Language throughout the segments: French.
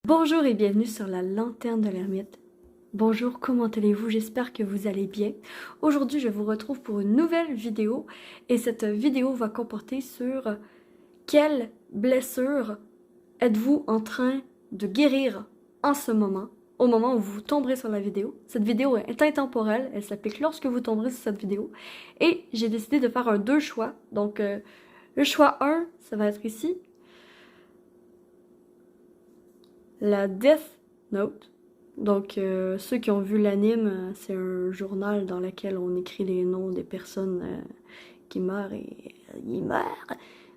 Bonjour et bienvenue sur la lanterne de l'ermite. Bonjour, comment allez-vous? J'espère que vous allez bien. Aujourd'hui, je vous retrouve pour une nouvelle vidéo et cette vidéo va comporter sur quelle blessure êtes-vous en train de guérir en ce moment, au moment où vous tomberez sur la vidéo. Cette vidéo est intemporelle, elle s'applique lorsque vous tomberez sur cette vidéo et j'ai décidé de faire deux choix. Donc, le choix 1, ça va être ici. La Death Note. Donc, ceux qui ont vu l'anime, c'est un journal dans lequel on écrit les noms des personnes qui meurent et ils meurent.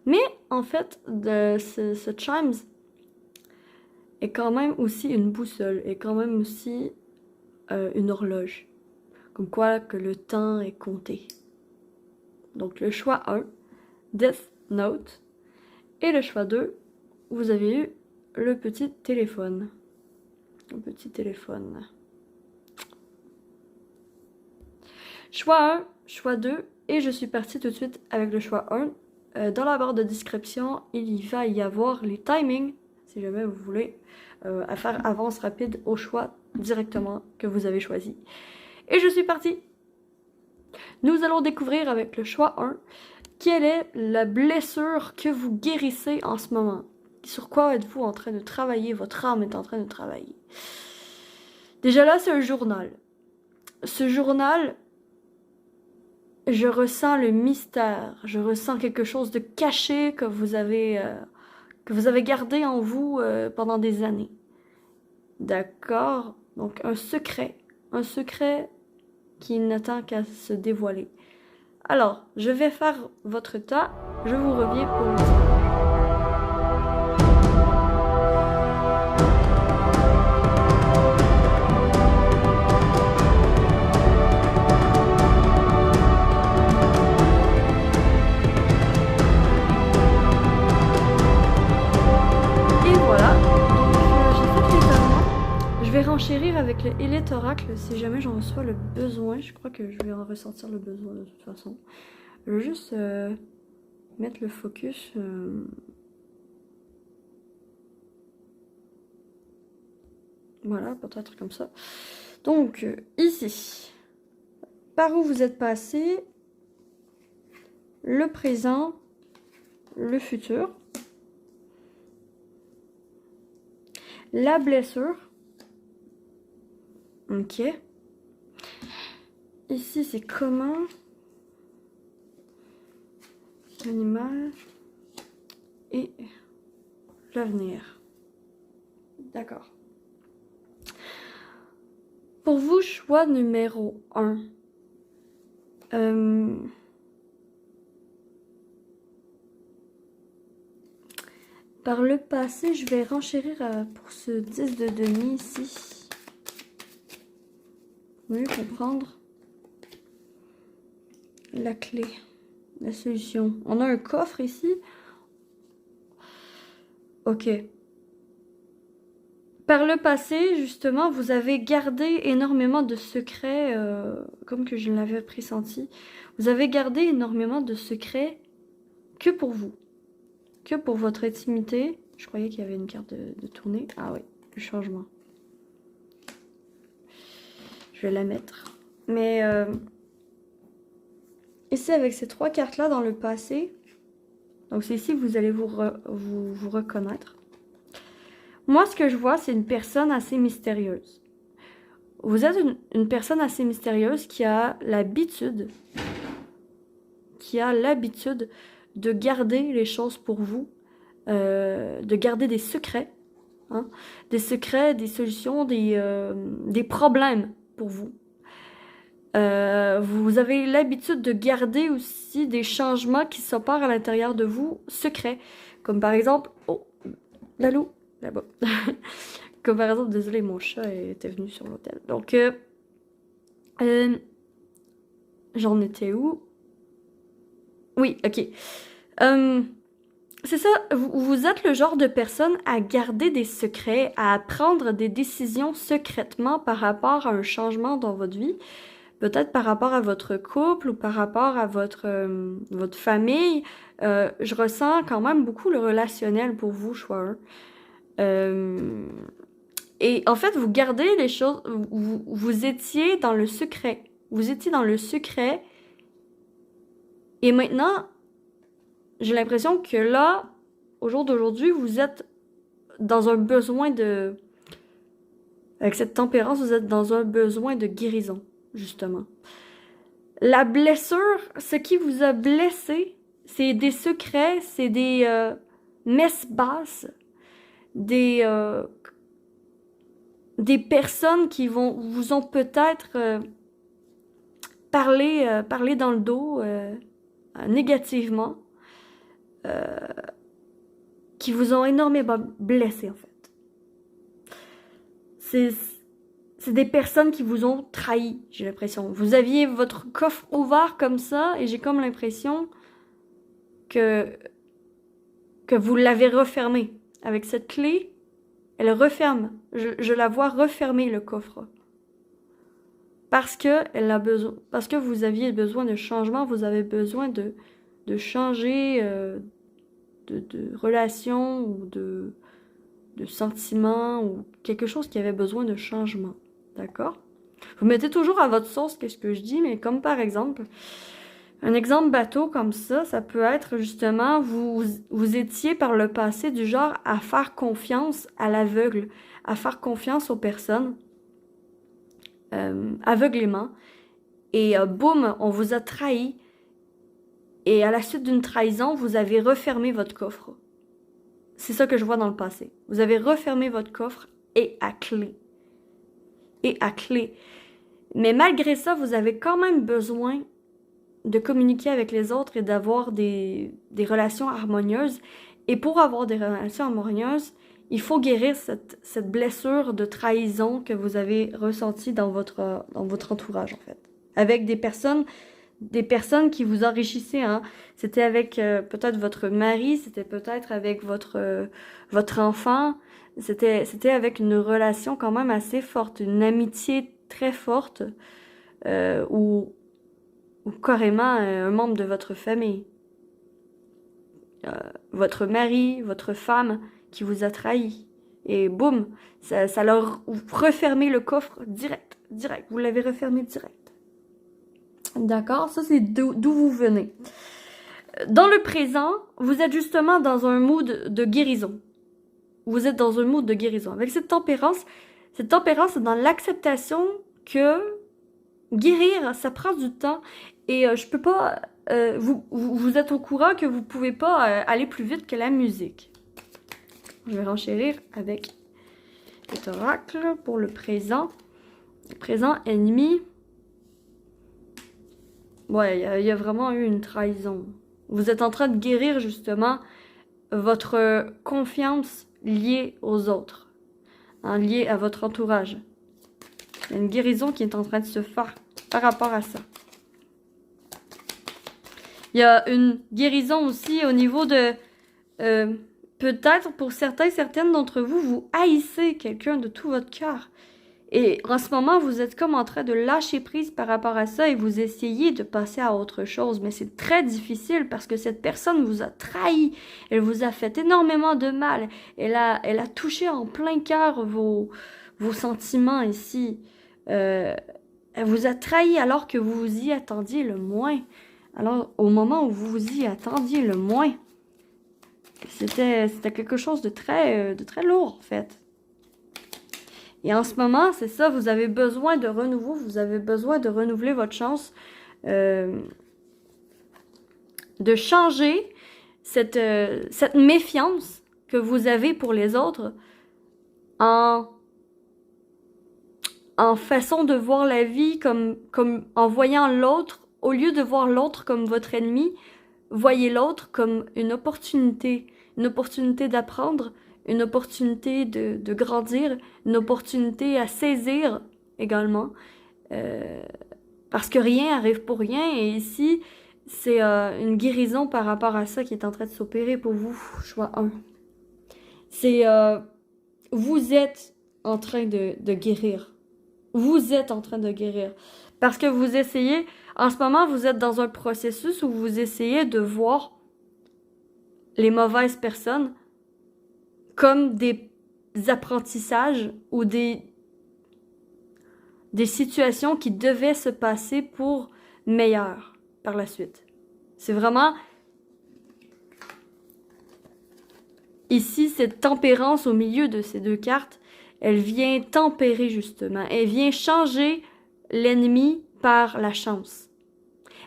Mais, en fait, ce Chimes est quand même aussi une boussole, est quand même aussi une horloge. Comme quoi que le temps est compté. Donc, le choix 1, Death Note. Et le choix 2, vous avez eu le petit téléphone. Le petit téléphone. Choix 1, choix 2, et je suis partie tout de suite avec le choix 1. Dans la barre de description, il va y avoir les timings, si jamais vous voulez faire avance rapide au choix directement que vous avez choisi. Et je suis partie. Nous allons découvrir avec le choix 1, quelle est la blessure que vous guérissez en ce moment. Sur quoi êtes-vous en train de travailler? Votre âme est en train de travailler. Déjà là, c'est un journal. Ce journal, je ressens le mystère. Je ressens quelque chose de caché que vous avez gardé en vous pendant des années. D'accord? Donc, un secret. Un secret qui n'attend qu'à se dévoiler. Alors, je vais faire votre tas. Je vous reviens pour le dire. Je vais renchérir avec le Elite Oracle si jamais j'en reçois le besoin. Je crois que je vais en ressentir le besoin de toute façon. Je vais juste mettre le focus. Voilà, peut-être comme ça. Donc, ici, par où vous êtes passé, le présent, le futur, la blessure. Ok. Ici, c'est comment? L'animal et l'avenir. D'accord. Pour vous, choix numéro 1. Par le passé, je vais renchérir pour ce 10 de demi ici. Mieux comprendre la clé, la solution. On a un coffre ici. Ok. Par le passé, justement, vous avez gardé énormément de secrets, comme que je l'avais pressenti. Vous avez gardé énormément de secrets que pour vous. Que pour votre intimité. Je croyais qu'il y avait une carte de tournée. Ah oui, le changement. Je vais la mettre. Mais ici, avec ces trois cartes-là dans le passé, donc c'est ici que vous allez vous reconnaître. Moi, ce que je vois, c'est une personne assez mystérieuse. Vous êtes une personne assez mystérieuse qui a l'habitude de garder les choses pour vous, de garder des secrets, hein, des secrets, des solutions, des problèmes pour vous. Vous avez l'habitude de garder aussi des changements qui s'opèrent à l'intérieur de vous, secrets. Comme par exemple... Oh, la loup, là-bas. Comme par exemple, désolé, mon chat était venu sur l'hôtel. Donc, j'en étais où? Oui, ok. C'est ça, vous êtes le genre de personne à garder des secrets, à prendre des décisions secrètement par rapport à un changement dans votre vie. peut-être par rapport à votre couple ou par rapport à votre famille, je ressens quand même beaucoup le relationnel pour vous, choix 1. Et en fait, vous gardez les choses, vous étiez dans le secret. Vous étiez dans le secret. Et maintenant, j'ai l'impression que là, au jour d'aujourd'hui, vous êtes dans un besoin de... Avec cette tempérance, vous êtes dans un besoin de guérison, justement. La blessure, ce qui vous a blessé, c'est des secrets, c'est des messes basses, des personnes qui vous ont peut-être parlé dans le dos négativement, qui vous ont énormément blessé, en fait. C'est des personnes qui vous ont trahi, j'ai l'impression. Vous aviez votre coffre ouvert comme ça, et j'ai comme l'impression que vous l'avez refermé. Avec cette clé, elle referme. Je la vois refermer le coffre. Parce que vous aviez besoin de changement, vous avez besoin de changer de relation ou de sentiments ou quelque chose qui avait besoin de changement. D'accord? Vous mettez toujours à votre sauce qu'est-ce que je dis, mais comme par exemple, un exemple bateau comme ça peut être justement, vous étiez par le passé du genre à faire confiance à l'aveugle, à faire confiance aux personnes aveuglément. Et boum, on vous a trahi. Et à la suite d'une trahison, vous avez refermé votre coffre. C'est ça que je vois dans le passé. Vous avez refermé votre coffre et à clé. Et à clé. Mais malgré ça, vous avez quand même besoin de communiquer avec les autres et d'avoir des relations harmonieuses. Et pour avoir des relations harmonieuses, il faut guérir cette blessure de trahison que vous avez ressentie dans votre entourage, en fait. Avec des personnes qui vous enrichissaient, hein. C'était avec peut-être votre mari, c'était peut-être avec votre enfant, c'était avec une relation quand même assez forte, une amitié très forte, ou carrément un membre de votre famille. Votre mari, votre femme qui vous a trahi. Et boum, ça leur refermé le coffre direct. Vous l'avez refermé direct. D'accord? Ça, c'est d'où vous venez. Dans le présent, vous êtes justement dans un mood de guérison. Vous êtes dans un mood de guérison. Avec cette tempérance est dans l'acceptation que guérir, ça prend du temps. Et je peux pas... vous êtes au courant que vous pouvez pas aller plus vite que la musique. Je vais renchérir avec cet oracle pour le présent. Le présent ennemi... Ouais, il y a vraiment eu une trahison. Vous êtes en train de guérir justement votre confiance liée aux autres, hein, liée à votre entourage. Il y a une guérison qui est en train de se faire par rapport à ça. Il y a une guérison aussi au niveau de... peut-être pour certaines d'entre vous, vous haïssez quelqu'un de tout votre cœur. Et en ce moment, vous êtes comme en train de lâcher prise par rapport à ça et vous essayez de passer à autre chose. Mais c'est très difficile parce que cette personne vous a trahi. Elle vous a fait énormément de mal. Elle a touché en plein cœur vos sentiments ici. Elle vous a trahi alors que vous vous y attendiez le moins. Alors, au moment où vous vous y attendiez le moins, c'était quelque chose de très lourd, en fait. Et en ce moment, c'est ça, vous avez besoin de renouveau, vous avez besoin de renouveler votre chance, de changer cette méfiance que vous avez pour les autres en façon de voir la vie comme en voyant l'autre, au lieu de voir l'autre comme votre ennemi, voyez l'autre comme une opportunité d'apprendre, une opportunité de grandir, une opportunité à saisir également, parce que rien arrive pour rien, et ici, c'est une guérison par rapport à ça qui est en train de s'opérer pour vous, choix 1. C'est, vous êtes en train de guérir. Vous êtes en train de guérir. Parce que vous essayez, en ce moment, vous êtes dans un processus où vous essayez de voir les mauvaises personnes comme des apprentissages ou des situations qui devaient se passer pour meilleur par la suite. C'est vraiment ici cette tempérance au milieu de ces deux cartes, elle vient tempérer justement, elle vient changer l'ennemi par la chance.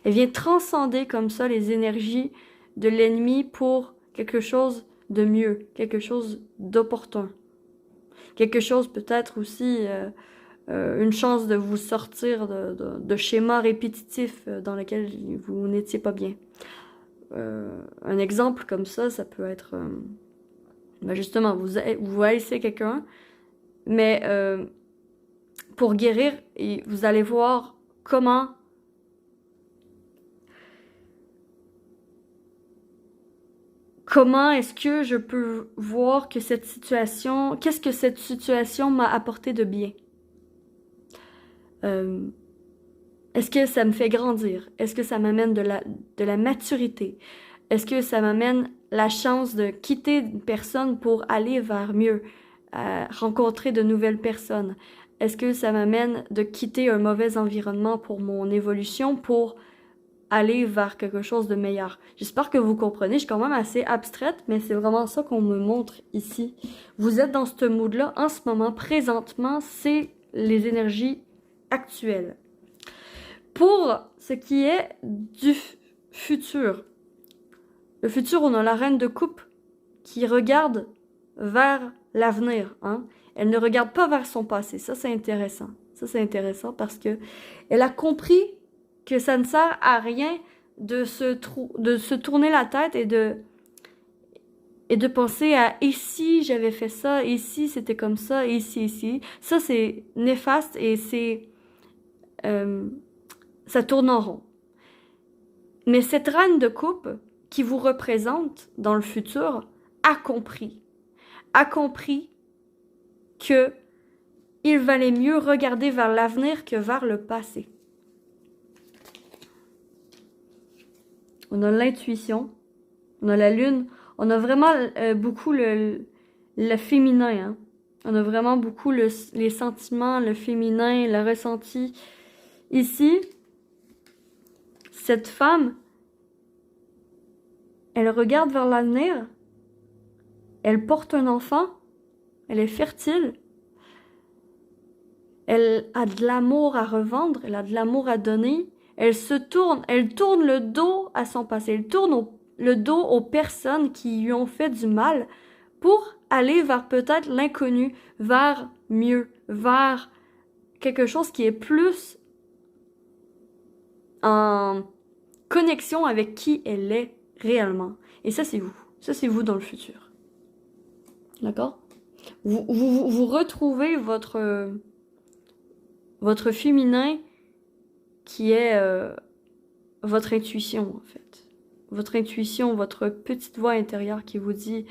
Elle vient transcender comme ça les énergies de l'ennemi pour quelque chose de mieux, quelque chose d'opportun. Quelque chose peut-être aussi, une chance de vous sortir de schémas répétitifs dans lesquels vous n'étiez pas bien. Un exemple comme ça peut être, ben justement, vous haïssez quelqu'un, mais pour guérir, vous allez voir comment est-ce que je peux voir que cette situation, qu'est-ce que cette situation m'a apporté de bien? Est-ce que ça me fait grandir? Est-ce que ça m'amène de la maturité? Est-ce que ça m'amène la chance de quitter une personne pour aller vers mieux, rencontrer de nouvelles personnes? Est-ce que ça m'amène de quitter un mauvais environnement pour mon évolution, pour aller vers quelque chose de meilleur? J'espère que vous comprenez, je suis quand même assez abstraite, mais c'est vraiment ça qu'on me montre ici. Vous êtes dans ce mood-là en ce moment, présentement, c'est les énergies actuelles. Pour ce qui est du futur, le futur, on a la reine de coupe qui regarde vers l'avenir, hein. Elle ne regarde pas vers son passé. Ça, c'est intéressant. Ça, c'est intéressant parce que elle a compris que ça ne sert à rien de se tourner la tête et de penser à « et si j'avais fait ça, et si c'était comme ça, et si ». Ça, c'est néfaste et c'est... ça tourne en rond. Mais cette reine de coupe qui vous représente dans le futur a compris que il valait mieux regarder vers l'avenir que vers le passé. On a l'intuition, on a la lune, on a vraiment beaucoup le féminin, hein. On a vraiment beaucoup les sentiments, le féminin, le ressenti. Ici, cette femme, elle regarde vers l'avenir, elle porte un enfant, elle est fertile, elle a de l'amour à revendre, elle a de l'amour à donner, elle tourne le dos à son passé, elle tourne le dos aux personnes qui lui ont fait du mal pour aller vers peut-être l'inconnu, vers mieux, vers quelque chose qui est plus en connexion avec qui elle est réellement. Et ça, c'est vous. Ça, c'est vous dans le futur. D'accord? Vous retrouvez votre féminin qui est votre intuition, en fait. Votre intuition, votre petite voix intérieure qui vous dit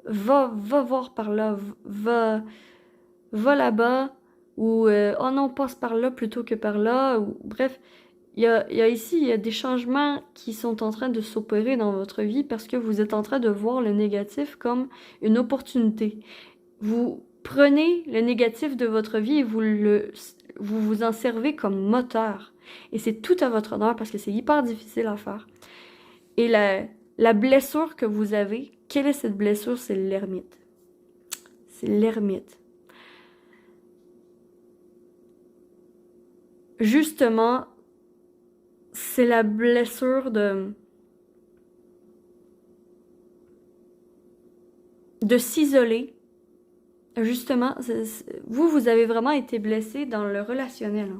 va voir par là, va là-bas, ou oh non, passe par là plutôt que par là, ou bref. Il y a des changements qui sont en train de s'opérer dans votre vie parce que vous êtes en train de voir le négatif comme une opportunité. Vous prenez le négatif de votre vie et vous en servez comme moteur. Et c'est tout à votre honneur parce que c'est hyper difficile à faire. Et la blessure que vous avez, quelle est cette blessure? C'est l'ermite. C'est l'ermite. Justement, c'est la blessure de s'isoler. Justement, vous avez vraiment été blessé dans le relationnel. Hein.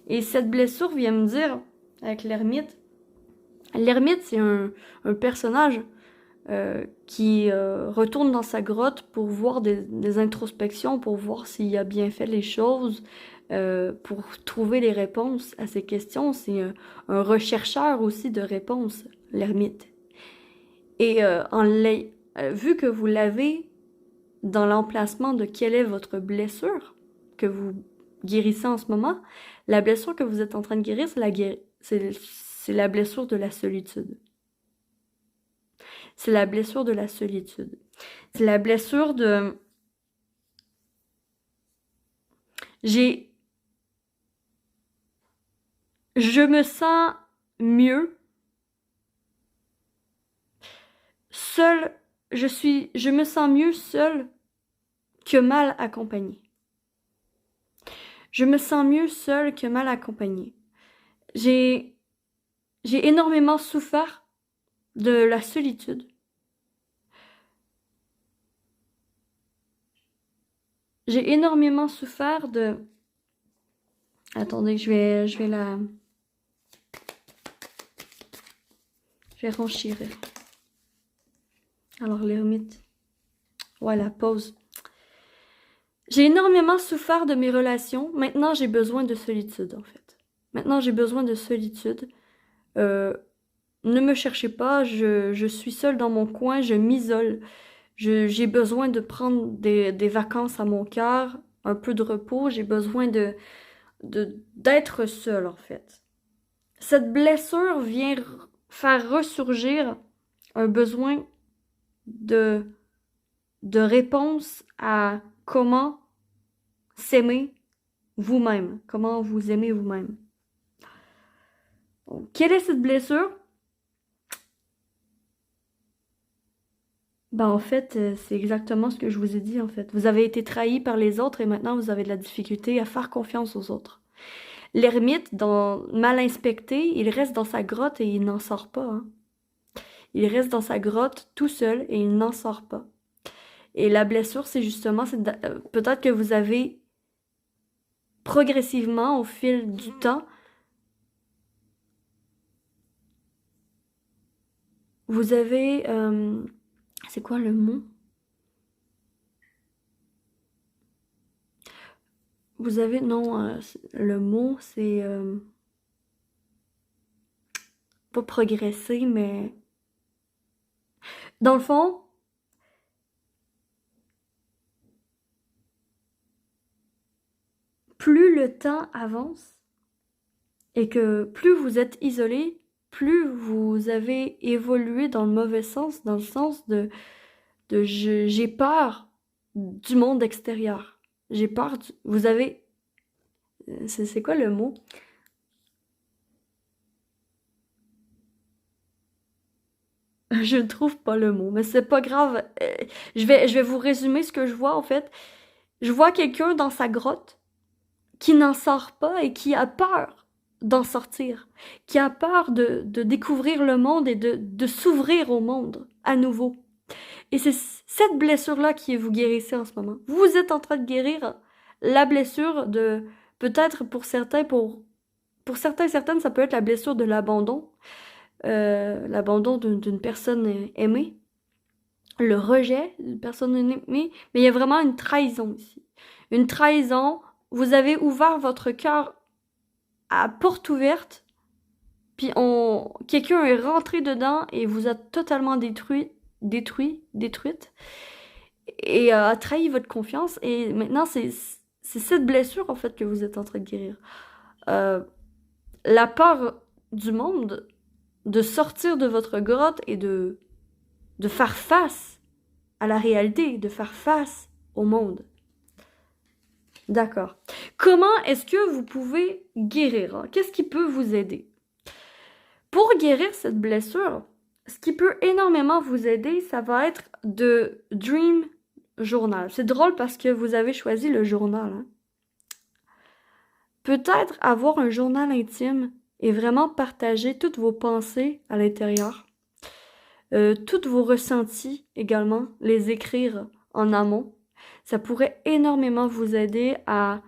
Et cette blessure vient me dire, avec l'ermite, c'est un personnage qui retourne dans sa grotte pour voir des introspections, pour voir s'il a bien fait les choses, pour trouver les réponses à ces questions. C'est un rechercheur aussi de réponses, l'ermite. Et vu que vous l'avez dans l'emplacement de quelle est votre blessure que vous guérissez en ce moment, La blessure que vous êtes en train de guérir, c'est la blessure de la solitude. C'est la blessure de la solitude. C'est la blessure de... Je me sens mieux seule. Je me sens mieux seule que mal accompagnée. Je me sens mieux seule que mal accompagnée. J'ai énormément souffert de la solitude. J'ai énormément souffert de... Attendez, je vais renchérir. Alors, l'ermite. Ouais, la pause. J'ai énormément souffert de mes relations. Maintenant, j'ai besoin de solitude, en fait. Maintenant, j'ai besoin de solitude. Ne me cherchez pas, je suis seule dans mon coin, je m'isole. J'ai besoin de prendre des vacances à mon cœur, un peu de repos. J'ai besoin d'être seule, en fait. Cette blessure vient faire ressurgir un besoin de réponse à comment s'aimer vous-même, comment vous aimez vous-même. Donc, quelle est cette blessure? Ben, en fait, c'est exactement ce que je vous ai dit, en fait. Vous avez été trahi par les autres et maintenant vous avez de la difficulté à faire confiance aux autres. L'ermite, mal inspecté, il reste dans sa grotte et il n'en sort pas. Hein. Il reste dans sa grotte tout seul et il n'en sort pas. Et la blessure, c'est justement, peut-être que vous avez progressivement, au fil du temps, vous avez... c'est quoi le mot? Vous avez... Non, le mot, c'est... pas progresser, mais... Dans le fond... Plus le temps avance et que plus vous êtes isolé, plus vous avez évolué dans le mauvais sens, dans le sens de j'ai peur du monde extérieur. J'ai peur vous avez... C'est quoi le mot? Je ne trouve pas le mot, mais c'est pas grave. Je vais vous résumer ce que je vois, en fait. Je vois quelqu'un dans sa grotte qui n'en sort pas et qui a peur d'en sortir, qui a peur de découvrir le monde et de s'ouvrir au monde à nouveau. Et c'est cette blessure-là qui vous guérissez en ce moment. Vous êtes en train de guérir la blessure de, peut-être pour certains, pour certains et certaines, ça peut être la blessure de l'abandon, l'abandon d'une personne aimée, le rejet d'une personne aimée, mais il y a vraiment une trahison ici. Une trahison, vous avez ouvert votre cœur à porte ouverte, puis quelqu'un est rentré dedans et vous a totalement détruite, et a trahi votre confiance. Et maintenant, c'est cette blessure, en fait, que vous êtes en train de guérir. La peur du monde, de sortir de votre grotte et de faire face à la réalité, de faire face au monde. D'accord. Comment est-ce que vous pouvez guérir? Hein? Qu'est-ce qui peut vous aider? Pour guérir cette blessure, ce qui peut énormément vous aider, ça va être de Dream Journal. C'est drôle parce que vous avez choisi le journal. Hein? Peut-être avoir un journal intime et vraiment partager toutes vos pensées à l'intérieur. Tous vos ressentis également, les écrire en amont. Ça pourrait énormément vous aider à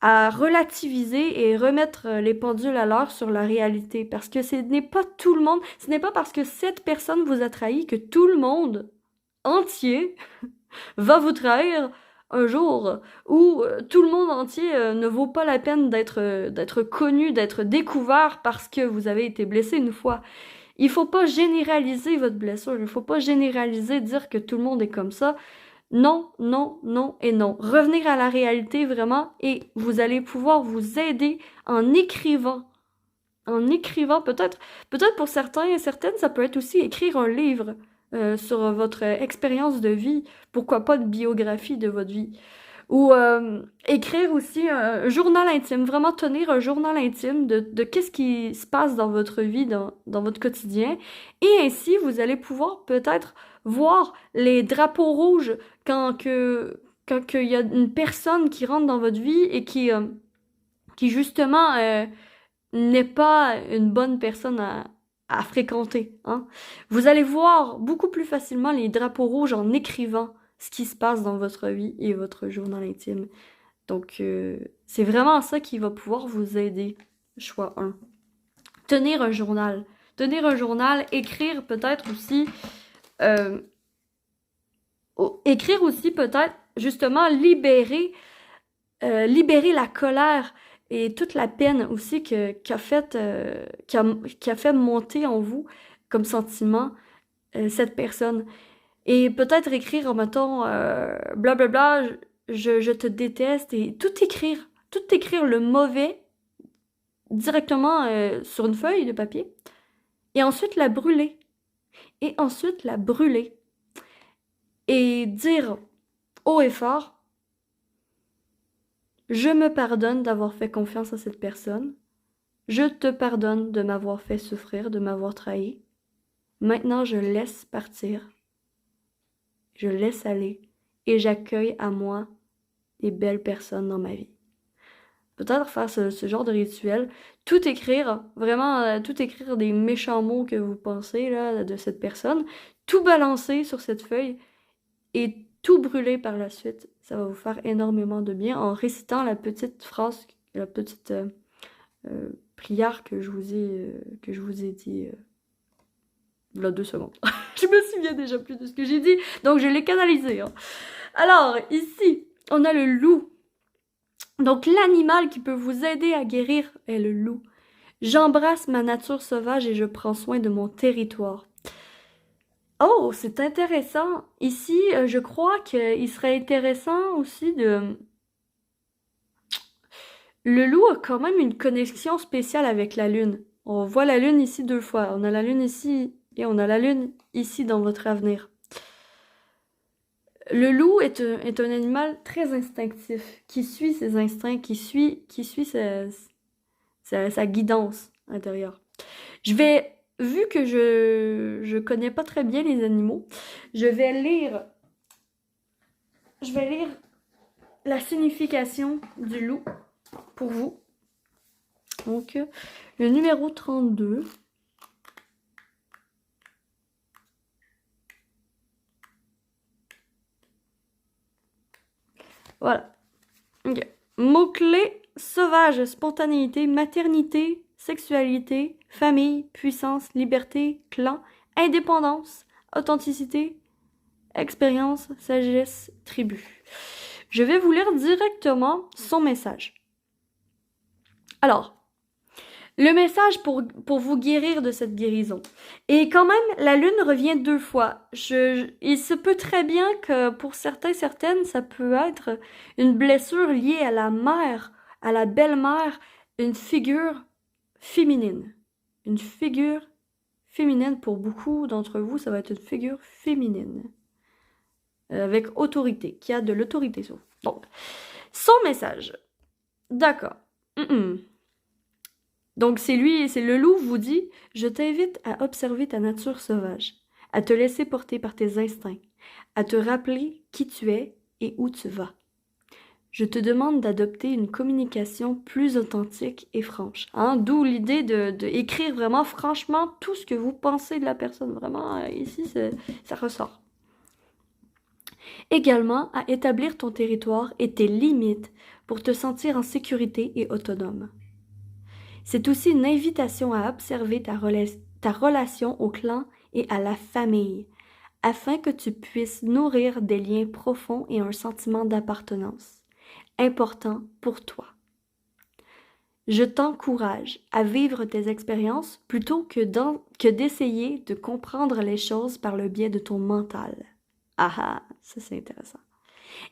relativiser et remettre les pendules à l'heure sur la réalité. Parce que ce n'est pas tout le monde, ce n'est pas parce que cette personne vous a trahi que tout le monde entier va vous trahir un jour, où tout le monde entier ne vaut pas la peine d'être connu, d'être découvert parce que vous avez été blessé une fois. Il faut pas généraliser votre blessure, il faut pas généraliser, dire que tout le monde est comme ça. Non, non, non et non. Revenir à la réalité vraiment et vous allez pouvoir vous aider en écrivant. En écrivant peut-être pour certains et certaines, ça peut être aussi écrire un livre sur votre expérience de vie. Pourquoi pas une biographie de votre vie. Ou écrire aussi un journal intime, vraiment tenir un journal intime de qu'est-ce qui se passe dans votre vie, dans votre quotidien. Et ainsi, vous allez pouvoir peut-être voir les drapeaux rouges quand il y a une personne qui rentre dans votre vie et qui justement n'est pas une bonne personne à fréquenter, hein. Vous allez voir beaucoup plus facilement les drapeaux rouges en écrivant ce qui se passe dans votre vie et votre journal intime. Donc, c'est vraiment ça qui va pouvoir vous aider. Choix 1. Tenir un journal. Tenir un journal, écrire peut-être aussi... écrire aussi peut-être, justement, libérer la colère et toute la peine aussi qu'a fait, qui a fait monter en vous comme sentiment cette personne. Et peut-être écrire en mettant blablabla, je te déteste et tout écrire le mauvais directement sur une feuille de papier et ensuite la brûler. Et ensuite la brûler. Et dire haut et fort, je me pardonne d'avoir fait confiance à cette personne. Je te pardonne de m'avoir fait souffrir, de m'avoir trahi. Maintenant, je laisse partir. Je laisse aller. Et j'accueille à moi des belles personnes dans ma vie. Peut-être faire ce genre de rituel. Tout écrire, vraiment, tout écrire des méchants mots que vous pensez là, de cette personne. Tout balancer sur cette feuille. Et tout brûler par la suite. Ça va vous faire énormément de bien en récitant la petite phrase, la petite prière que je vous ai dit il y a 2 secondes. Je me souviens déjà plus de ce que j'ai dit, donc je l'ai canalisé. Hein. Alors, ici, on a le loup. Donc, l'animal qui peut vous aider à guérir est le loup. J'embrasse ma nature sauvage et je prends soin de mon territoire. Oh, c'est intéressant. Ici, je crois qu'il serait intéressant aussi de... Le loup a quand même une connexion spéciale avec la lune. On voit la lune ici 2 fois. On a la lune ici et on a la lune ici dans votre avenir. Le loup est un animal très instinctif, qui suit ses instincts, qui suit sa guidance intérieure. Vu que je connais pas très bien les animaux, je vais lire la signification du loup pour vous. Donc, le numéro 32. Voilà. Okay. Mots-clés: sauvage, spontanéité, maternité, sexualité, famille, puissance, liberté, clan, indépendance, authenticité, expérience, sagesse, tribu. Je vais vous lire directement son message. Alors, le message pour vous guérir de cette guérison. Et quand même, la lune revient 2 fois. Il se peut très bien que pour certaines, ça peut être une blessure liée à la mère, à la belle-mère, une figure féminine. Une figure féminine pour beaucoup d'entre vous, ça va être une figure féminine. Avec autorité, qui a de l'autorité sur vous. Donc, son message. D'accord. Donc c'est le loup vous dit « Je t'invite à observer ta nature sauvage, à te laisser porter par tes instincts, à te rappeler qui tu es et où tu vas. Je te demande d'adopter une communication plus authentique et franche. Hein? » D'où l'idée de écrire vraiment franchement tout ce que vous pensez de la personne. Vraiment, ici, ça ressort. Également, à établir ton territoire et tes limites pour te sentir en sécurité et autonome. C'est aussi une invitation à observer ta relation au clan et à la famille, afin que tu puisses nourrir des liens profonds et un sentiment d'appartenance, important pour toi. Je t'encourage à vivre tes expériences plutôt que d'essayer de comprendre les choses par le biais de ton mental. Ah ah! Ça, c'est intéressant.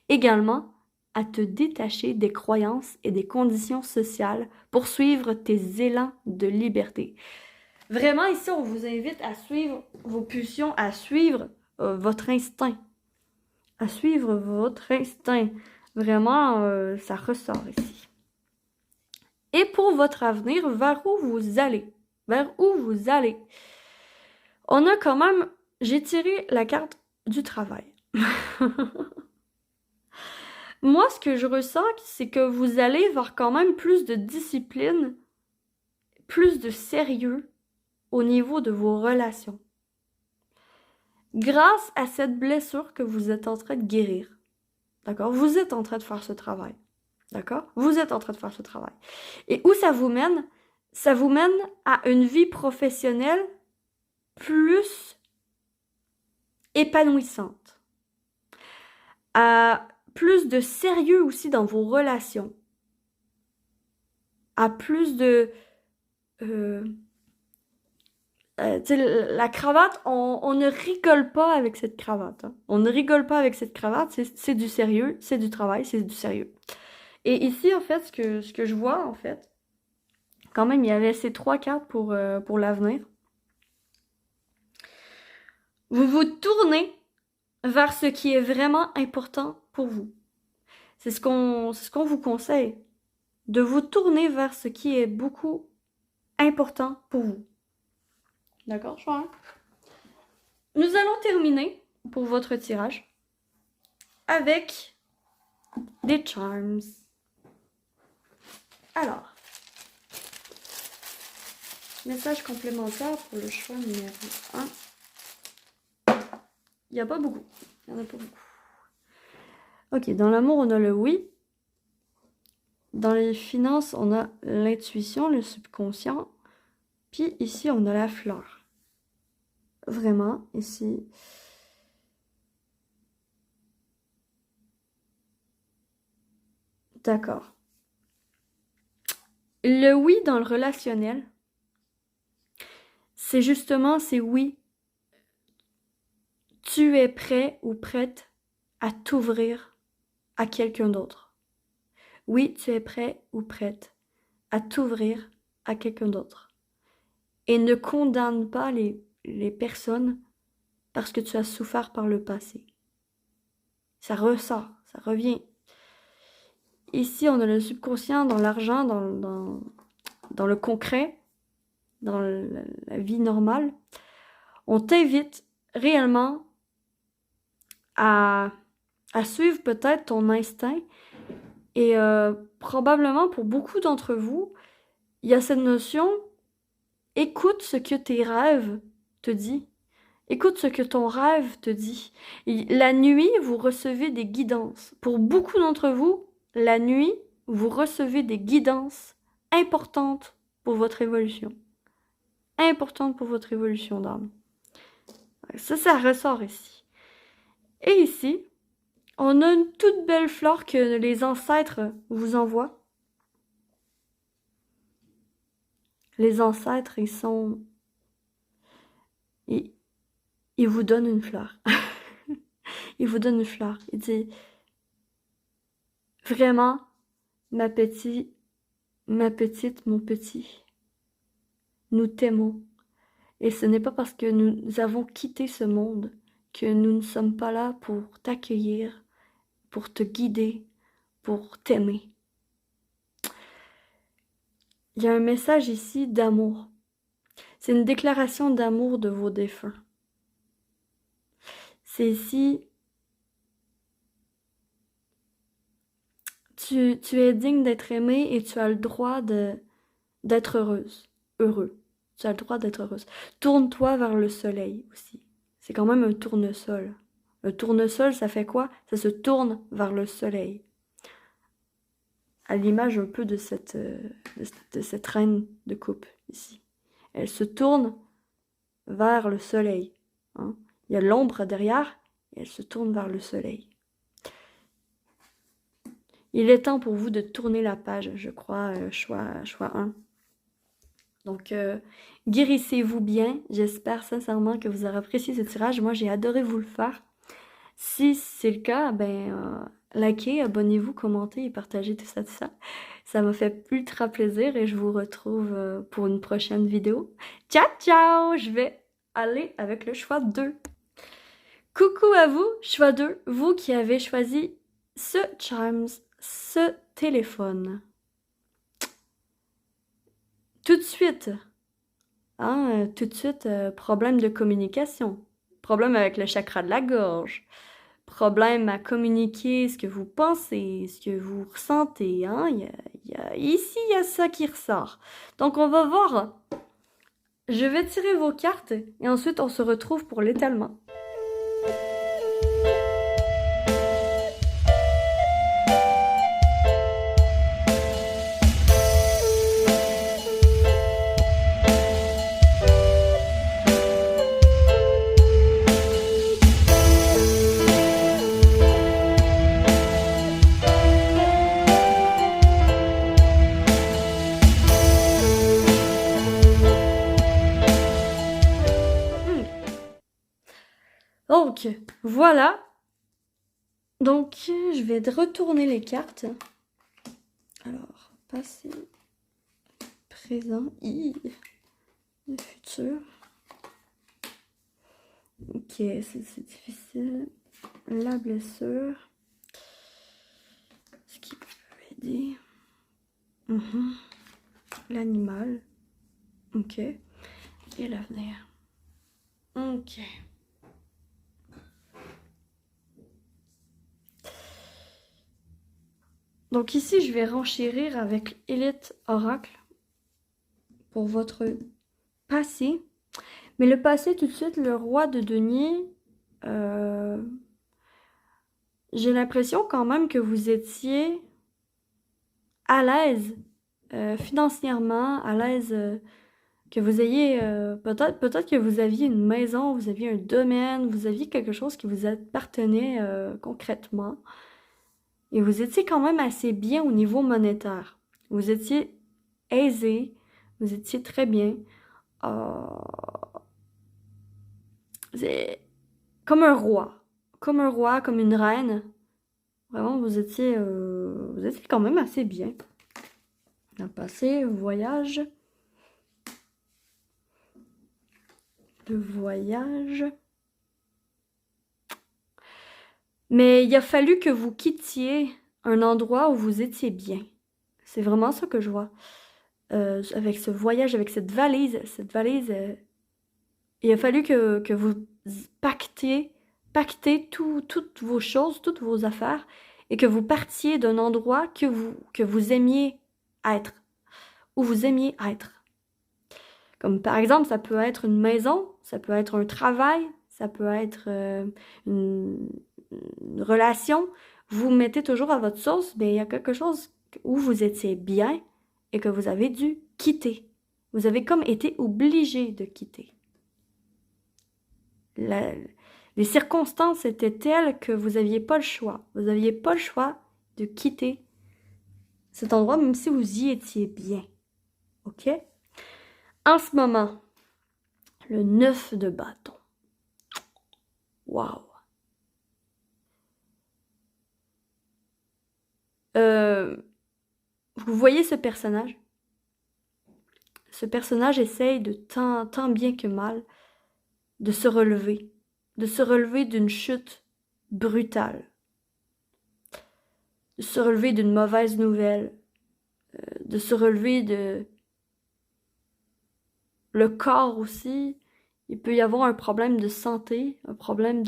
Également, à te détacher des croyances et des conditions sociales pour suivre tes élans de liberté. Vraiment, ici, on vous invite à suivre vos pulsions, à suivre votre instinct. À suivre votre instinct. Vraiment, ça ressort ici. Et pour votre avenir, vers où vous allez? Vers où vous allez? On a quand même... J'ai tiré la carte du travail. Moi, ce que je ressens, c'est que vous allez vers quand même plus de discipline, plus de sérieux au niveau de vos relations. Grâce à cette blessure que vous êtes en train de guérir. D'accord? Vous êtes en train de faire ce travail. D'accord? Vous êtes en train de faire ce travail. Et où ça vous mène? Ça vous mène à une vie professionnelle plus épanouissante. À plus de sérieux aussi dans vos relations. À plus de... la cravate, on ne rigole pas avec cette cravate. Hein. On ne rigole pas avec cette cravate, c'est du sérieux, c'est du travail, c'est du sérieux. Et ici, en fait, ce que je vois, en fait, quand même, il y avait ces 3 cartes pour l'avenir. Vous vous tournez vers ce qui est vraiment important pour vous. C'est ce qu'on vous conseille, de vous tourner vers ce qui est beaucoup important pour vous. D'accord, Joanne? Nous allons terminer pour votre tirage avec des charms. Alors, message complémentaire pour le choix numéro 1. Il n'y a pas beaucoup. Il n'y en a pas beaucoup. Ok, dans l'amour, on a le oui. Dans les finances, on a l'intuition, le subconscient. Puis ici, on a la fleur. Vraiment, ici. D'accord. Le oui dans le relationnel, c'est justement, c'est oui. Tu es prêt ou prête à t'ouvrir à quelqu'un d'autre. Oui, tu es prêt ou prête à t'ouvrir à quelqu'un d'autre. Et ne condamne pas les personnes parce que tu as souffert par le passé. Ça ressort, ça revient. Ici, on a le subconscient dans l'argent, dans le concret, dans la vie normale. On t'invite réellement à suivre peut-être ton instinct. Et probablement pour beaucoup d'entre vous, il y a cette notion, écoute ce que tes rêves te disent. Écoute ce que ton rêve te dit. Et la nuit, vous recevez des guidances. Pour beaucoup d'entre vous, la nuit, vous recevez des guidances importantes pour votre évolution. Importantes pour votre évolution d'âme. Ça ressort ici. Et ici, on a une toute belle fleur que les ancêtres vous envoient. Les ancêtres, ils vous donnent une fleur. Ils vous donnent une fleur. Ils disent, vraiment, ma petite, mon petit, nous t'aimons. Et ce n'est pas parce que nous avons quitté ce monde que nous ne sommes pas là pour t'accueillir, pour te guider, pour t'aimer. Il y a un message ici d'amour. C'est une déclaration d'amour de vos défunts. C'est ici, tu es digne d'être aimé et tu as le droit d'être heureuse, heureux. Tu as le droit d'être heureuse. Tourne-toi vers le soleil aussi. C'est quand même un tournesol. Un tournesol, ça fait quoi? Ça se tourne vers le soleil. À l'image un peu de cette reine de coupe ici. Elle se tourne vers le soleil. Hein? Il y a l'ombre derrière et elle se tourne vers le soleil. Il est temps pour vous de tourner la page, je crois, choix 1. Donc, guérissez-vous bien. J'espère sincèrement que vous aurez apprécié ce tirage. Moi, j'ai adoré vous le faire. Si c'est le cas, ben, likez, abonnez-vous, commentez et partagez tout ça, tout ça. Ça m'a fait ultra plaisir et je vous retrouve pour une prochaine vidéo. Ciao, ciao! Je vais aller avec le choix 2. Coucou à vous, choix 2, vous qui avez choisi ce Charms, ce téléphone. Tout de suite, problème de communication, problème avec le chakra de la gorge, problème à communiquer ce que vous pensez, ce que vous ressentez, hein. Ici, il y a ça qui ressort. Donc, on va voir. Je vais tirer vos cartes et ensuite, on se retrouve pour l'étalement. Donc, voilà. Donc, je vais retourner les cartes. Alors, passé, présent, le futur. Ok, c'est difficile. La blessure. Ce qui peut aider. L'animal. Ok. Et l'avenir. Ok. Donc ici, je vais renchérir avec Elite Oracle pour votre passé. Mais le passé, tout de suite, le roi de denier, j'ai l'impression quand même que vous étiez à l'aise financièrement, à l'aise que vous ayez, peut-être que vous aviez une maison, vous aviez un domaine, vous aviez quelque chose qui vous appartenait concrètement. Et vous étiez quand même assez bien au niveau monétaire. Vous étiez aisé, vous étiez très bien. C'est comme un roi, comme une reine. Vraiment, vous étiez quand même assez bien. On a passé voyage. De voyage. Mais il a fallu que vous quittiez un endroit où vous étiez bien. C'est vraiment ça que je vois. Avec ce voyage, avec cette valise, il a fallu que vous pactez toutes vos choses, toutes vos affaires, et que vous partiez d'un endroit que vous aimiez être, où vous aimiez être. Comme par exemple, ça peut être une maison, ça peut être un travail, ça peut être une relation. Vous mettez toujours à votre sauce, mais il y a quelque chose où vous étiez bien et que vous avez dû quitter. Vous avez comme été obligé de quitter. Les circonstances étaient telles que vous n'aviez pas le choix. Vous n'aviez pas le choix de quitter cet endroit, même si vous y étiez bien. OK? En ce moment, le 9 de bâton. Wow! Vous voyez ce personnage? Ce personnage essaye de tant bien que mal de se relever d'une chute brutale, de se relever d'une mauvaise nouvelle, de se relever de... Le corps aussi, il peut y avoir un problème de santé, un problème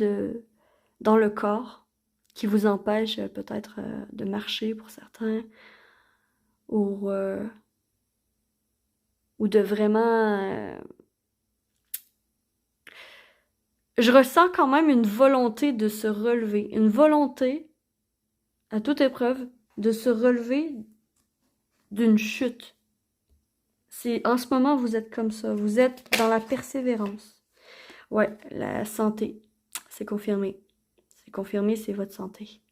dans le corps qui vous empêche peut-être de marcher pour certains, ou de vraiment... Je ressens quand même une volonté de se relever, une volonté, à toute épreuve, de se relever d'une chute. En ce moment, vous êtes comme ça, vous êtes dans la persévérance. Ouais, la santé, c'est confirmé. C'est confirmé, c'est votre santé.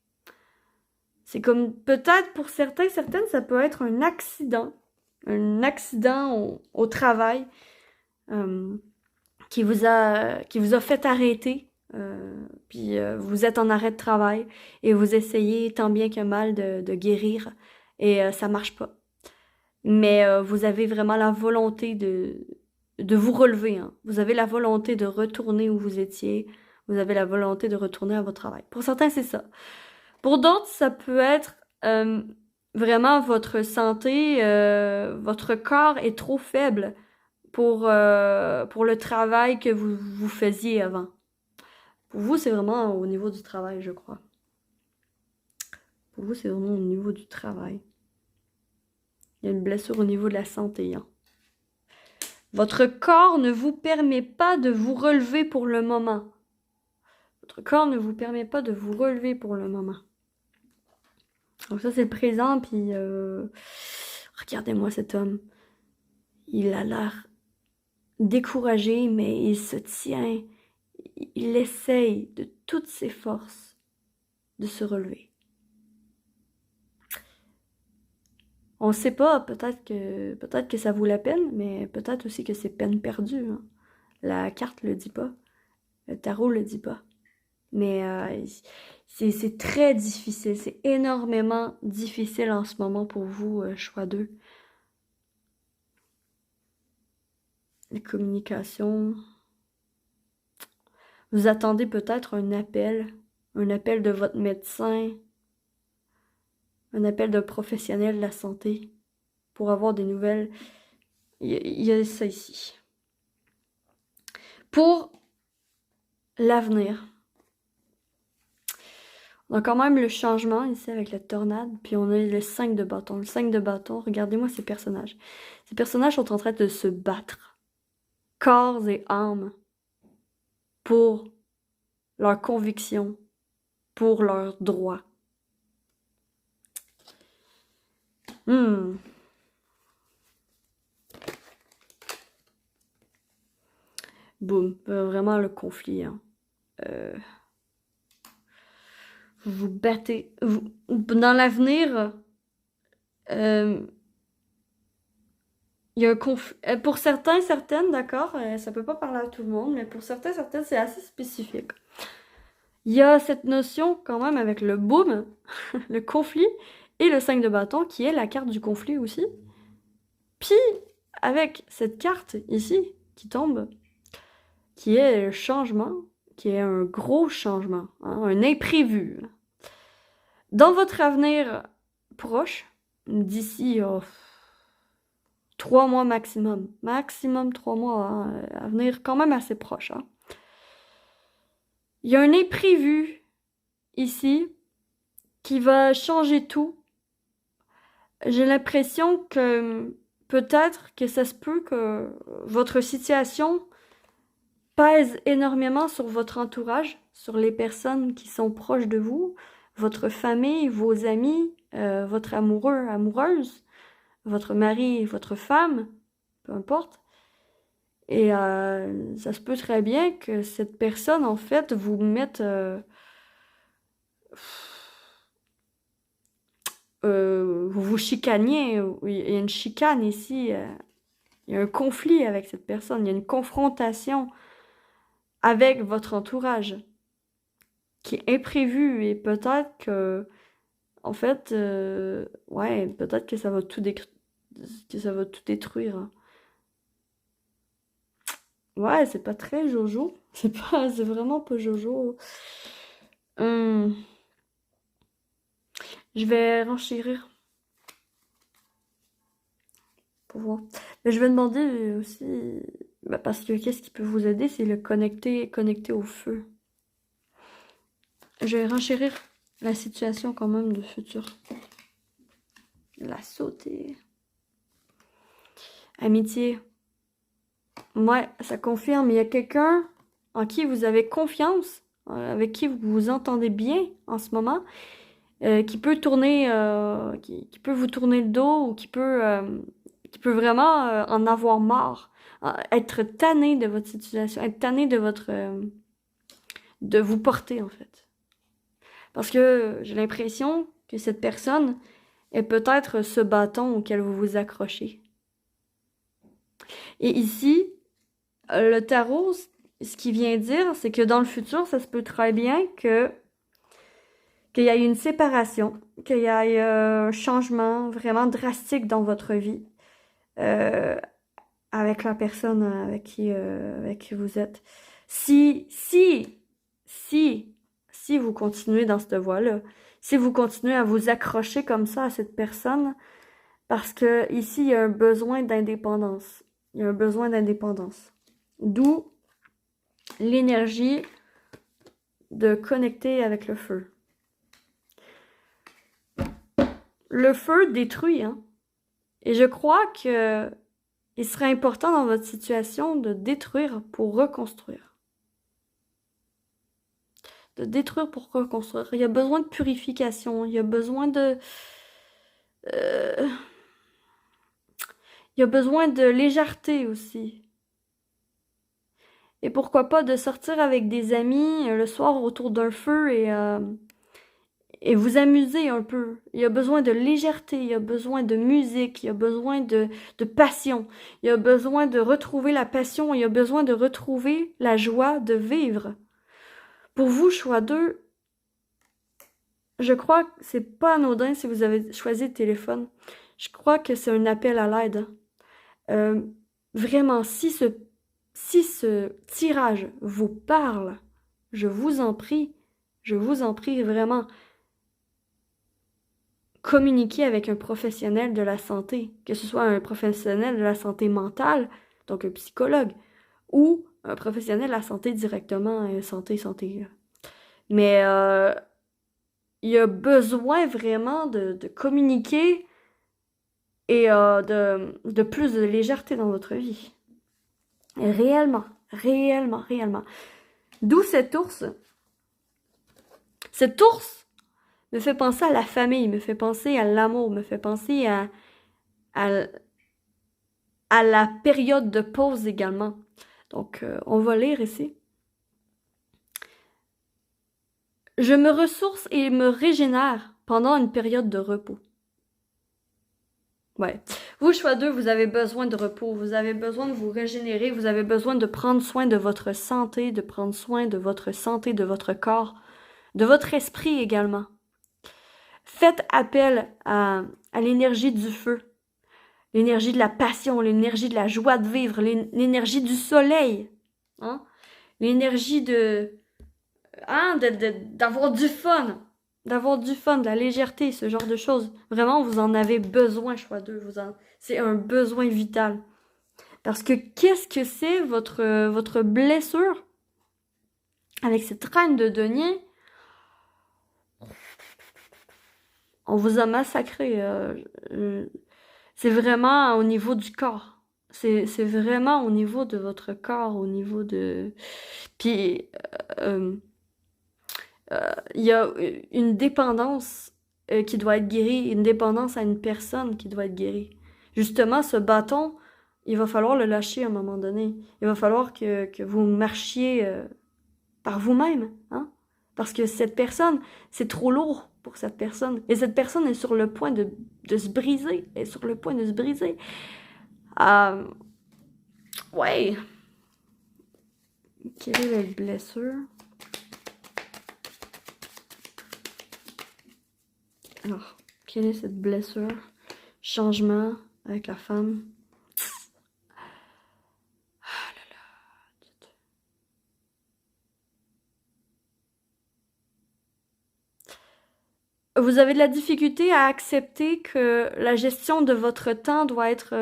C'est comme, peut-être pour certaines, ça peut être un accident au travail qui vous a fait arrêter Puis vous êtes en arrêt de travail et vous essayez tant bien que mal de guérir et ça marche pas. Mais vous avez vraiment la volonté de vous relever, hein. Vous avez la volonté de retourner où vous étiez. Vous avez la volonté de retourner à votre travail. Pour certains, c'est ça. Pour d'autres, ça peut être vraiment votre santé, votre corps est trop faible pour le travail que vous faisiez avant. Pour vous, c'est vraiment au niveau du travail, je crois. Pour vous, c'est vraiment au niveau du travail. Il y a une blessure au niveau de la santé, hein. Votre corps ne vous permet pas de vous relever pour le moment. Votre corps ne vous permet pas de vous relever pour le moment. Donc ça, c'est le présent, puis regardez-moi cet homme. Il a l'air découragé, mais il se tient. Il essaye de toutes ses forces de se relever. On ne sait pas, peut-être que ça vaut la peine, mais peut-être aussi que c'est peine perdue, hein. La carte le dit pas, le tarot le dit pas. Mais c'est très difficile, c'est énormément difficile en ce moment pour vous, choix 2. La communication. Vous attendez peut-être un appel de votre médecin, un appel d'un professionnel de la santé pour avoir des nouvelles. Il y a ça ici. Pour l'avenir, on a quand même le changement ici avec la tornade, puis on a le 5 de bâton. Le 5 de bâton, regardez-moi ces personnages. Ces personnages sont en train de se battre, corps et âme, pour leurs convictions, pour leurs droits. Boum, vraiment le conflit, hein. Vous vous battez. Dans l'avenir, il y a un conflit. Pour certains, certaines, d'accord, ça peut pas parler à tout le monde, mais pour certains, certaines, c'est assez spécifique. Il y a cette notion quand même avec le boom, le conflit, et le 5 de bâton, qui est la carte du conflit aussi. Puis, avec cette carte ici, qui tombe, qui est le changement, qui est un gros changement, hein, un imprévu. Dans votre avenir proche, d'ici 3 mois maximum 3 mois, hein, avenir quand même assez proche, hein. Il y a un imprévu ici qui va changer tout. J'ai l'impression que peut-être que ça se peut que votre situation pèse énormément sur votre entourage, sur les personnes qui sont proches de vous, votre famille, vos amis, votre amoureux, amoureuse, votre mari, votre femme, peu importe. Et ça se peut très bien que cette personne, en fait, vous mette... vous vous chicaniez, il y a une chicane ici, il y a un conflit avec cette personne, il y a une confrontation avec votre entourage qui est imprévu et peut-être que, en fait, ouais, peut-être que ça va tout détruire, hein. Ouais, c'est pas très Jojo. C'est vraiment pas Jojo. Je vais renchérir pour voir. Mais je vais demander aussi, parce que qu'est-ce qui peut vous aider, c'est le connecter au feu. Je vais renchérir la situation quand même de futur. La sauter. Amitié. Ouais, ça confirme. Il y a quelqu'un en qui vous avez confiance, avec qui vous vous entendez bien en ce moment, qui peut tourner, qui peut vous tourner le dos ou qui peut vraiment en avoir marre, être tanné de votre situation, être tanné de de vous porter en fait. Parce que j'ai l'impression que cette personne est peut-être ce bâton auquel vous vous accrochez. Et ici, le tarot, ce qui vient dire, c'est que dans le futur, ça se peut très bien qu'il y ait une séparation, qu'il y ait un changement vraiment drastique dans votre vie euh, avec la personne avec qui vous êtes. Si, si vous continuez dans cette voie-là, si vous continuez à vous accrocher comme ça à cette personne, parce que ici, il y a un besoin d'indépendance. Il y a un besoin d'indépendance. D'où l'énergie de connecter avec le feu. Le feu détruit, hein. Et je crois que il serait important dans votre situation de détruire pour reconstruire. De détruire pour reconstruire. Il y a besoin de purification, il y a besoin euh, il y a besoin de légèreté aussi. Et pourquoi pas de sortir avec des amis le soir autour d'un feu et vous amuser un peu. Il y a besoin de légèreté, il y a besoin de musique, il y a besoin de passion, il y a besoin de retrouver la passion, il y a besoin de retrouver la joie de vivre. Pour vous, choix 2, je crois que c'est pas anodin si vous avez choisi le téléphone. Je crois que c'est un appel à l'aide. Vraiment, si ce tirage vous parle, je vous en prie vraiment, communiquer avec un professionnel de la santé, que ce soit un professionnel de la santé mentale, donc un psychologue, ou un professionnel de la santé directement, santé. Mais il y a besoin vraiment de communiquer et de plus de légèreté dans votre vie. Et réellement. D'où cet ours. Cet ours me fait penser à la famille, me fait penser à l'amour, me fait penser à la période de pause également. Donc, on va lire ici. Je me ressource et me régénère pendant une période de repos. Ouais. Vous, choix 2, vous avez besoin de repos, vous avez besoin de vous régénérer, vous avez besoin de prendre soin de votre santé, de prendre soin de votre santé, de votre corps, de votre esprit également. Faites appel à l'énergie du feu, l'énergie de la passion, l'énergie de la joie de vivre, l'énergie du soleil, hein? L'énergie d'avoir du fun, de la légèreté, ce genre de choses. Vraiment, vous en avez besoin, choix 2. C'est un besoin vital. Parce que qu'est-ce que c'est votre blessure avec cette reine de denier? On vous a massacré. C'est vraiment au niveau du corps. C'est vraiment au niveau de votre corps, au niveau de... Puis, il y a une dépendance qui doit être guérie, une dépendance à une personne qui doit être guérie. Justement, ce bâton, il va falloir le lâcher à un moment donné. Il va falloir que vous marchiez par vous-même, hein? Parce que cette personne, c'est trop lourd pour cette personne. Et cette personne est sur le point de se briser. Elle est sur le point de se briser. Ouais. Quelle est la blessure? Alors, quelle est cette blessure? Changement avec la femme. Ah là là. Vous avez de la difficulté à accepter que la gestion de votre temps doit être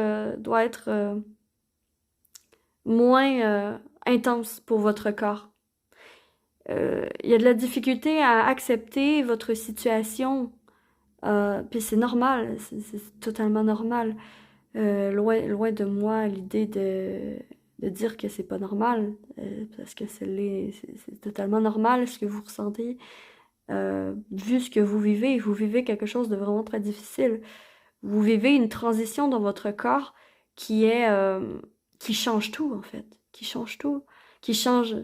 moins intense pour votre corps. Il y a de la difficulté à accepter votre situation. Puis c'est normal, c'est totalement normal. Loin de moi l'idée de dire que c'est pas normal, parce que c'est totalement normal ce que vous ressentez. Vu ce que vous vivez quelque chose de vraiment très difficile. Vous vivez une transition dans votre corps qui change tout en fait, qui change tout, qui change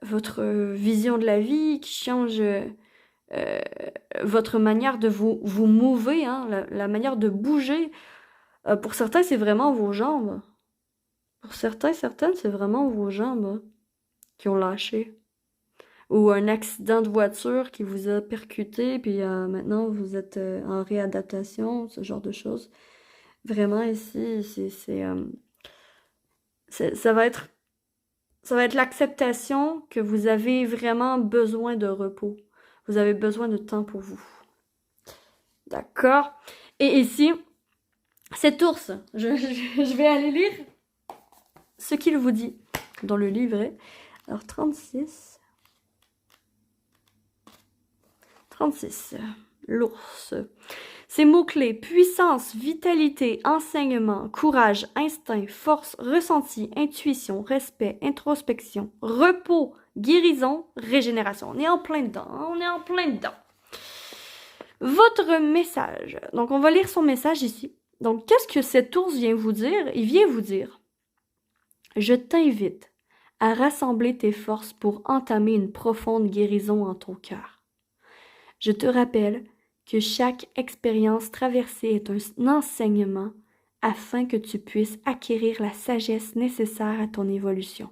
votre vision de la vie, qui change votre manière de vous mouver, hein, la manière de bouger. Pour certains, c'est vraiment vos jambes. Pour certains, certaines, c'est vraiment vos jambes. qui ont lâché. Ou un accident de voiture qui vous a percuté, puis maintenant vous êtes en réadaptation, ce genre de choses. Vraiment ici, ça va être l'acceptation que vous avez vraiment besoin de repos. Vous avez besoin de temps pour vous. D'accord? Et ici, cet ours, je vais aller lire ce qu'il vous dit dans le livret. Alors, 36, l'ours. Ces mots-clés: puissance, vitalité, enseignement, courage, instinct, force, ressenti, intuition, respect, introspection, repos, guérison, régénération. On est en plein dedans, hein? On est en plein dedans. Votre message. Donc, on va lire son message ici. Donc, qu'est-ce que cet ours vient vous dire? Il vient vous dire: je t'invite à rassembler tes forces pour entamer une profonde guérison en ton cœur. Je te rappelle que chaque expérience traversée est un enseignement afin que tu puisses acquérir la sagesse nécessaire à ton évolution.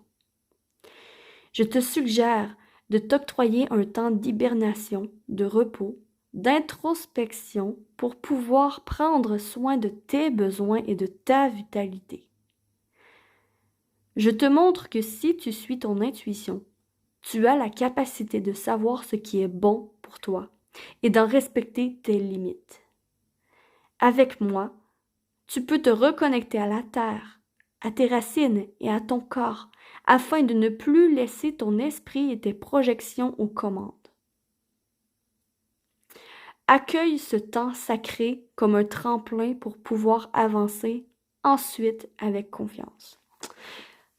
Je te suggère de t'octroyer un temps d'hibernation, de repos, d'introspection pour pouvoir prendre soin de tes besoins et de ta vitalité. Je te montre que si tu suis ton intuition, tu as la capacité de savoir ce qui est bon pour toi et d'en respecter tes limites. Avec moi, tu peux te reconnecter à la terre, à tes racines et à ton corps, afin de ne plus laisser ton esprit et tes projections aux commandes. Accueille ce temps sacré comme un tremplin pour pouvoir avancer ensuite avec confiance.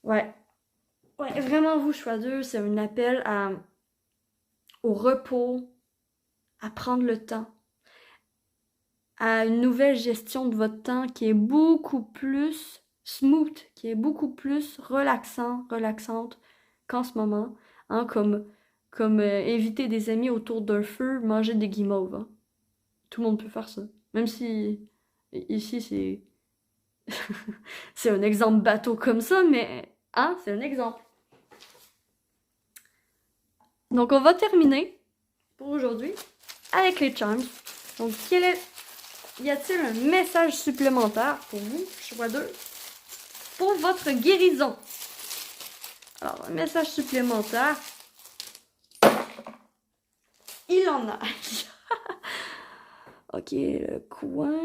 Ouais, vraiment, vous, choix 2, c'est un appel au repos, à prendre le temps, à une nouvelle gestion de votre temps qui est beaucoup plus smooth, qui est beaucoup plus relaxante qu'en ce moment, hein, comme inviter des amis autour d'un feu, manger des guimauves. Hein. Tout le monde peut faire ça. Même si ici c'est c'est un exemple bateau comme ça, mais hein, c'est un exemple. Donc on va terminer pour aujourd'hui avec les charms. Donc y a-t-il un message supplémentaire pour vous, choix 2, pour votre guérison? Alors, un message supplémentaire, il en a. Ok, le coin.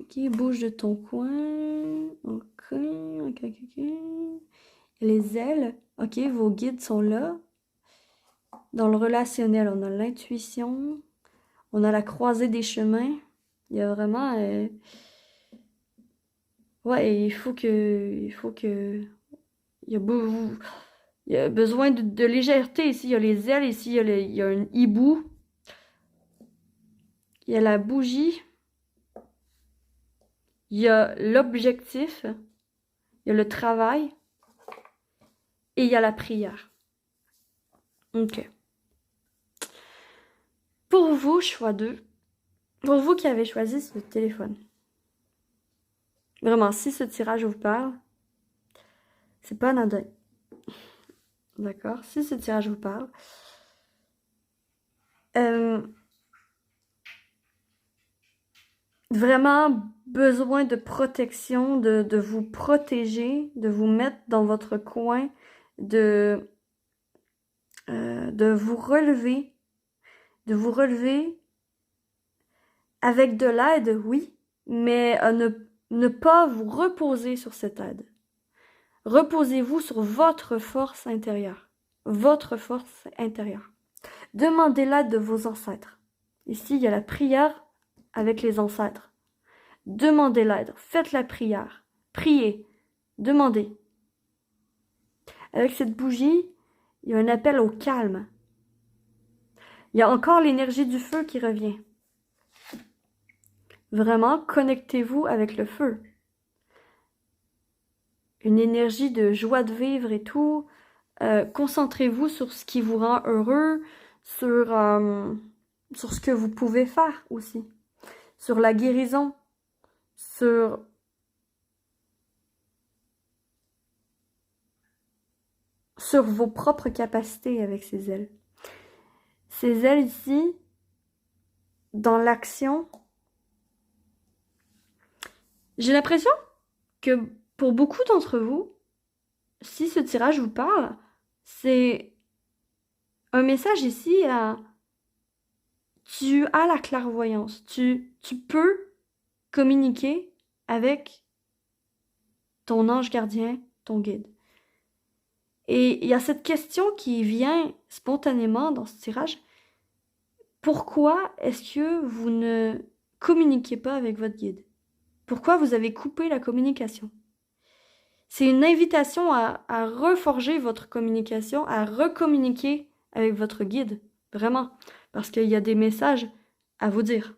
Ok, bouge de ton coin. Ok. Les ailes. Ok, vos guides sont là. Dans le relationnel, on a l'intuition. On a la croisée des chemins. Il y a vraiment... Ouais, il faut que... Il y a besoin de légèreté. Ici, il y a les ailes. Ici, il y a un hibou. Il y a la bougie. Il y a l'objectif. Il y a le travail. Et il y a la prière. Ok. Pour vous, choix 2. Pour vous qui avez choisi ce téléphone. Vraiment, si ce tirage vous parle, c'est pas anodin. D'accord? Si ce tirage vous parle, vraiment besoin de protection, de vous protéger, de vous mettre dans votre coin, de vous relever, avec de l'aide, oui, mais ne pas vous reposer sur cette aide. Reposez-vous sur votre force intérieure. Votre force intérieure. Demandez l'aide de vos ancêtres. Ici, il y a la prière avec les ancêtres. Demandez l'aide. Faites la prière. Priez. Demandez. Avec cette bougie, il y a un appel au calme. Il y a encore l'énergie du feu qui revient. Vraiment, connectez-vous avec le feu. Une énergie de joie de vivre et tout. Concentrez-vous sur ce qui vous rend heureux, sur ce que vous pouvez faire aussi, sur la guérison, sur sur vos propres capacités avec ces ailes. Ces ailes ici, dans l'action, j'ai l'impression que pour beaucoup d'entre vous, si ce tirage vous parle, c'est un message ici à tu as la clairvoyance, tu peux communiquer avec ton ange gardien, ton guide. Et il y a cette question qui vient spontanément dans ce tirage. Pourquoi est-ce que vous ne communiquez pas avec votre guide? Pourquoi vous avez coupé la communication? C'est une invitation à reforger votre communication, à recommuniquer avec votre guide, vraiment, parce qu'il y a des messages à vous dire.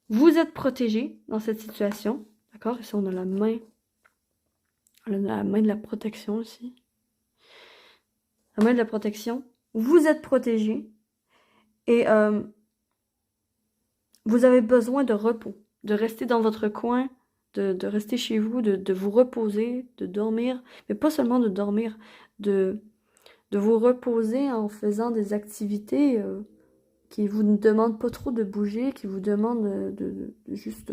Vous êtes protégé dans cette situation, d'accord? Ici, on a la main de la protection ici. La main de la protection. Vous êtes protégé et vous avez besoin de repos, de rester dans votre coin, de rester chez vous, de vous reposer, de dormir, mais pas seulement de dormir, de vous reposer en faisant des activités qui vous ne demandent pas trop de bouger, qui vous demandent de juste,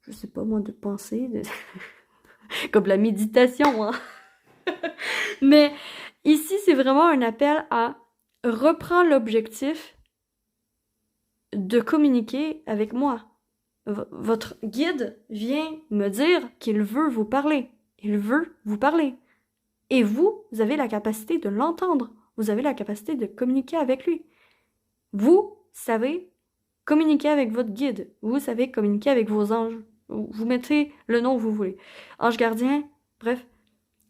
je sais pas moi, de penser, comme la méditation, hein. Mais ici, c'est vraiment un appel à reprendre l'objectif de communiquer avec moi. Votre guide vient me dire qu'il veut vous parler. Il veut vous parler. Et vous avez la capacité de l'entendre. Vous avez la capacité de communiquer avec lui. Vous savez communiquer avec votre guide. Vous savez communiquer avec vos anges. Vous mettez le nom que vous voulez. Ange gardien, bref.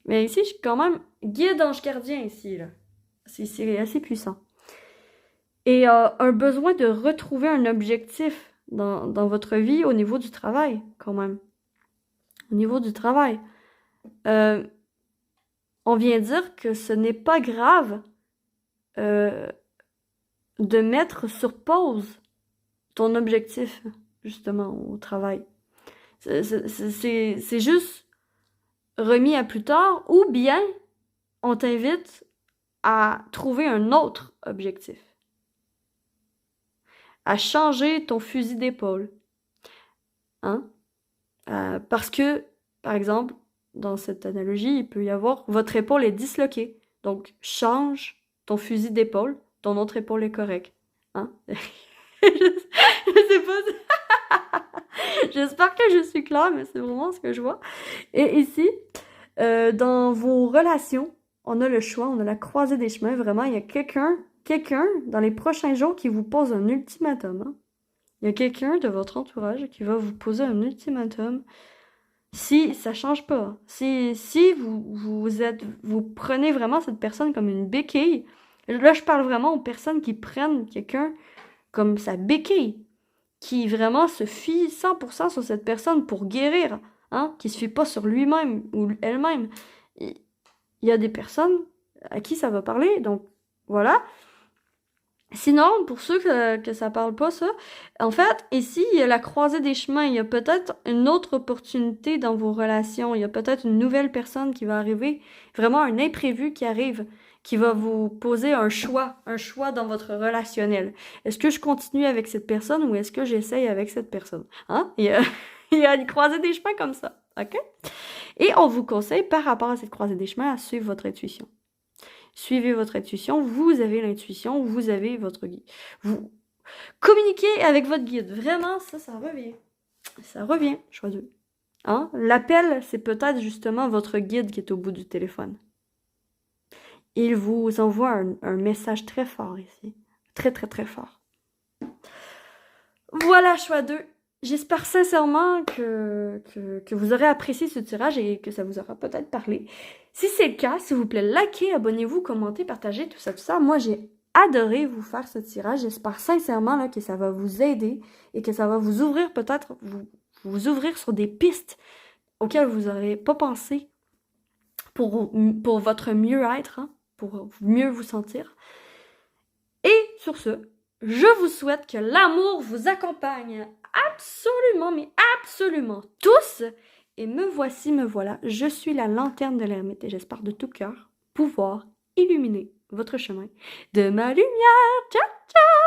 Mais ici, je suis quand même guide ange gardien ici, là. C'est assez puissant. Et un besoin de retrouver un objectif dans votre vie au niveau du travail, quand même. Au niveau du travail. On vient dire que ce n'est pas grave de mettre sur pause ton objectif, justement, au travail. C'est juste remis à plus tard, ou bien on t'invite à trouver un autre objectif. À changer ton fusil d'épaule. Hein? Parce que, par exemple, dans cette analogie, il peut y avoir votre épaule est disloquée. Donc, change ton fusil d'épaule, ton autre épaule est correcte. Hein? je sais pas. J'espère que je suis claire, mais c'est vraiment ce que je vois. Et ici, dans vos relations, on a le choix, on a la croisée des chemins. Vraiment, il y a quelqu'un dans les prochains jours qui vous pose un ultimatum. Hein? Il y a quelqu'un de votre entourage qui va vous poser un ultimatum si ça change pas. Si vous prenez vraiment cette personne comme une béquille. Là, je parle vraiment aux personnes qui prennent quelqu'un comme sa béquille, qui vraiment se fie 100% sur cette personne pour guérir, hein, qui se fie pas sur lui-même ou elle-même. Il y a des personnes à qui ça va parler, donc voilà. Sinon, pour ceux que ça parle pas, ça, en fait, ici, il y a la croisée des chemins. Il y a peut-être une autre opportunité dans vos relations. Il y a peut-être une nouvelle personne qui va arriver. Vraiment un imprévu qui arrive, qui va vous poser un choix dans votre relationnel. Est-ce que je continue avec cette personne ou est-ce que j'essaye avec cette personne? Hein? Il y a une croisée des chemins comme ça. OK? Et on vous conseille, par rapport à cette croisée des chemins, à suivre votre intuition. Suivez votre intuition, vous avez l'intuition, vous avez votre guide. Vous communiquez avec votre guide. Vraiment, ça revient. Ça revient, choix 2. Hein? L'appel, c'est peut-être justement votre guide qui est au bout du téléphone. Il vous envoie un message très fort ici. Très, très, très fort. Voilà, choix 2. J'espère sincèrement que vous aurez apprécié ce tirage et que ça vous aura peut-être parlé. Si c'est le cas, s'il vous plaît, likez, abonnez-vous, commentez, partagez, tout ça. Moi, j'ai adoré vous faire ce tirage. J'espère sincèrement là, que ça va vous aider et que ça va vous ouvrir peut-être, vous ouvrir sur des pistes auxquelles vous n'aurez pas pensé pour votre mieux-être, hein, pour mieux vous sentir. Et sur ce, je vous souhaite que l'amour vous accompagne absolument, mais absolument tous. Et me voici, me voilà. Je suis la lanterne de l'ermite et j'espère de tout cœur pouvoir illuminer votre chemin de ma lumière. Ciao, ciao!